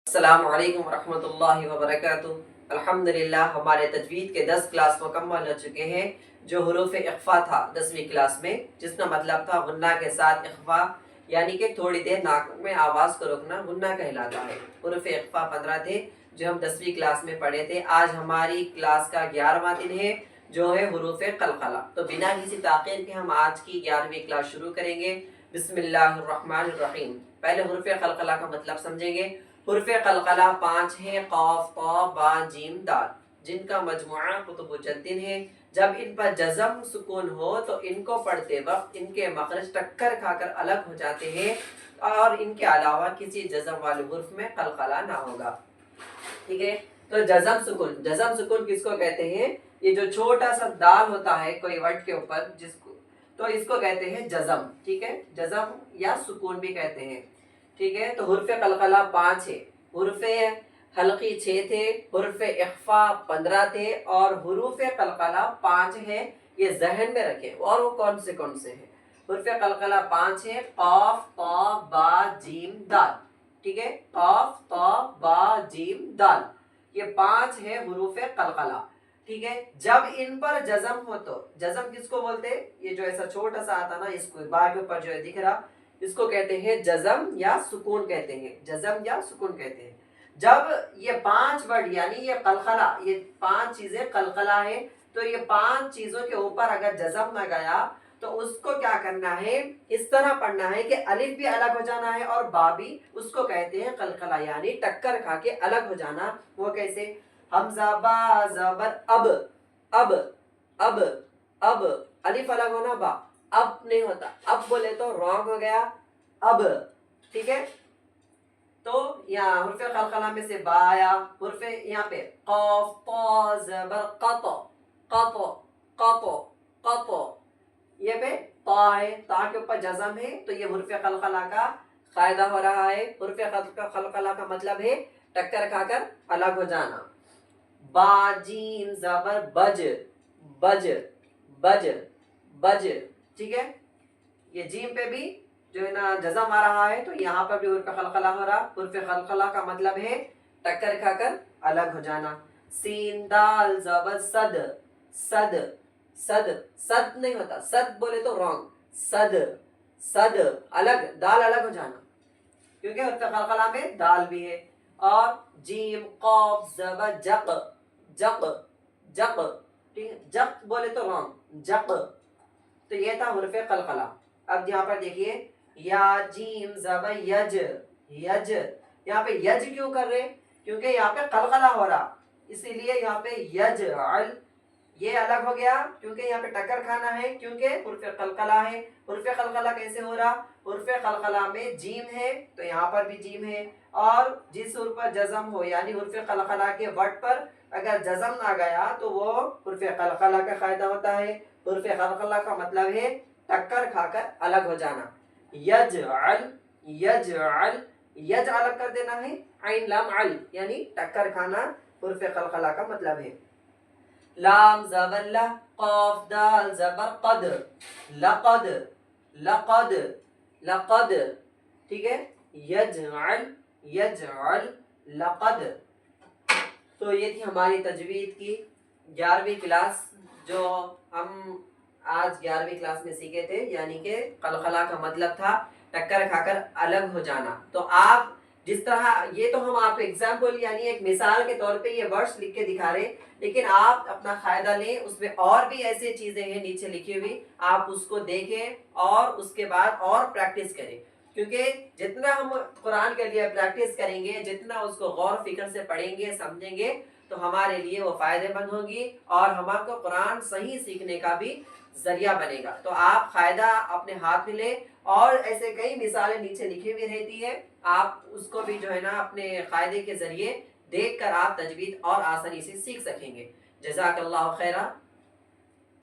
السلام علیکم ورحمۃ اللہ وبرکاتہ۔ الحمدللہ ہمارے تجوید کے 10 کلاس مکمل ہو چکے ہیں۔ جو حروف اخفا تھا 10ویں کلاس میں، جس کا مطلب تھا غنہ کے ساتھ اخفا، یعنی کہ تھوڑی دیر ناک میں آواز کو روکنا غنہ کہلاتا ہے۔ حروف اخفا 15 تھے جو ہم 10ویں کلاس میں پڑھے تھے۔ آج ہماری کلاس کا 11واں دن ہے جو ہے حروف قلقلہ۔ تو بنا کسی تاخیر کے ہم آج کی 11ویں کلاس شروع کریں گے۔ بسم اللہ الرحمن الرحیم۔ پہلے حروف قلقلہ کا مطلب سمجھیں گے۔ حروف قلقلہ 5 ہیں، قاف، طا، با، جیم، دال، جن کا مجموعہ قطب الجدین ہے۔ جب ان پر جزم سکون ہو تو ان کو پڑھتے وقت ان کے مخرج ٹکر کھا کر الگ ہو جاتے ہیں، اور ان کے علاوہ کسی جزم والے حرف میں قلقلہ نہ ہوگا۔ ٹھیک ہے، تو جزم سکون کس کو کہتے ہیں؟ یہ جو چھوٹا سا دال ہوتا ہے کوئی ورڈ کے اوپر، تو اس کو کہتے ہیں جزم۔ ٹھیک ہے، جزم یا سکون بھی کہتے ہیں۔ ٹھیک ہے، تو حروف قلقلہ 5 ہے، حروف حلقی 6 تھے، حروف اخفا 15 تھے، اور حروف قلقلہ 5 ہے۔ یہ ذہن میں رکھیں۔ اور وہ کون سے ہیں؟ حروف قلقلہ 5 ہے، قاف، طا، با، جیم، دال۔ ٹھیک ہے، قاف، طا، با، جیم، دال، یہ 5 ہے حروف قلقلہ۔ ٹھیک ہے، جب ان پر جزم ہو تو جزم کس کو بولتے ہیں؟ یہ جو ایسا چھوٹا سا آتا نا، اس کو با کے اوپر جو ہے دکھ رہا، اس کو کہتے ہیں جزم یا سکون کہتے ہیں، جزم یا سکون کہتے ہیں۔ جب یہ 5 ورڈ یعنی یہ قلقلہ، یہ 5 چیزیں قلقلہ ہے، تو یہ 5 چیزوں کے اوپر اگر جزم نہ گیا تو اس کو کیا کرنا ہے؟ اس طرح پڑھنا ہے کہ الف بھی الگ ہو جانا ہے اور با بھی، اس کو کہتے ہیں قلقلہ، یعنی ٹکر کھا کے الگ ہو جانا۔ وہ کیسے؟ حمزہ با زبر اب، اب، اب، اب، الف الگ ہونا، با اب نہیں ہوتا، اب بولے تو رانگ ہو گیا، اب۔ ٹھیک ہے، تو یہاں حروف قلقلہ میں سے با آیا، حرف یہاں پہ قاف، طا، زبر قط، قط، قط، قط، یہ پہ طا ہے، طا کے اوپر جزم ہے، تو یہ حروف قلقلہ کا قاعدہ ہو رہا ہے۔ حروف قلقلہ کا مطلب ہے ٹکر کھا کر الگ ہو جانا۔ با، جیم، زبر بج، بج، بج، بج۔ ٹھیک ہے، یہ جیم پہ بھی جو ہے نا جزم آ رہا ہے، تو یہاں پر بھی حروف قلقلہ ہو رہا۔ حروف قلقلہ کا مطلب ہے ٹکر کھا کر الگ ہو جانا۔ سین، دال، زبر صد، صد، صد، صد نہیں ہوتا، صد بولے تو رانگ، صد، صد، الگ، دال الگ ہو جانا، کیونکہ حروف قلقلہ میں دال بھی ہے۔ اور جیم، قاف، زبر جق، جق، جق، ٹھیک ہے، جق بولے تو رانگ، جق۔ تو یہ تھا حروف قلقلہ۔ اب یہاں پر دیکھیے، یا، جیم، زبر یج، یج، یہاں پہ یج کیوں کر رہے؟ کیونکہ یہاں پہ قلقلہ ہو رہا، اسی لیے یہاں پہ یجعل، یہ الگ ہو گیا کیونکہ یہاں پہ ٹکر کھانا ہے، کیونکہ حروف قلقلہ ہے۔ حروف قلقلہ کیسے ہو رہا؟ حروف قلقلہ میں جیم ہے تو یہاں پر بھی جیم ہے، اور جس حرف پر جزم ہو یعنی حروف قلقلہ کے ورڈ پر اگر جزم نہ گیا تو وہ حروف قلقلہ کا قاعدہ ہوتا ہے۔ حروف قلقلہ کا مطلب ہے ٹکر کھا کر الگ ہو جانا۔ یجعل، یجعل، یج الگ کر دینا ہے، عین لام عل، یعنی ٹکر کھانا حروف قلقلہ کا مطلب ہے۔ لام زبر لا، قاف، دال، زبر قد، لقد، لقد، لقد۔ ٹھیک ہے، یجعل، یجعل، لقد۔ تو یہ تھی ہماری تجوید کی 11ویں کلاس، جو ہم آج 11ویں کلاس میں سیکھے تھے، یعنی کہ قلقلہ کا مطلب تھا ٹکر کھا کر الگ ہو جانا۔ تو آپ جس طرح، یہ تو ہم آپ ایگزامپل یعنی ایک مثال کے طور پہ یہ ورڈز لکھ کے دکھا رہے، لیکن آپ اپنا فائدہ لیں، اس میں اور بھی ایسے چیزیں ہیں نیچے لکھی ہوئی، آپ اس کو دیکھیں اور اس کے بعد اور پریکٹس کریں، کیونکہ جتنا ہم قرآن کے لیے پریکٹس کریں گے، جتنا اس کو غور فکر سے پڑھیں گے، سمجھیں گے، تو ہمارے لیے وہ فائدے مند ہوگی اور ہمارے کو قرآن صحیح سیکھنے کا بھی ذریعہ بنے گا۔ تو آپ فائدہ اپنے ہاتھ میں لیں، اور ایسے کئی مثالیں نیچے لکھی ہوئی رہتی ہے، آپ اس کو بھی جو ہے نا اپنے قاعدے کے ذریعے دیکھ کر آپ تجوید اور آسانی سے سیکھ سکیں گے۔ جزاک اللہ خیرہ۔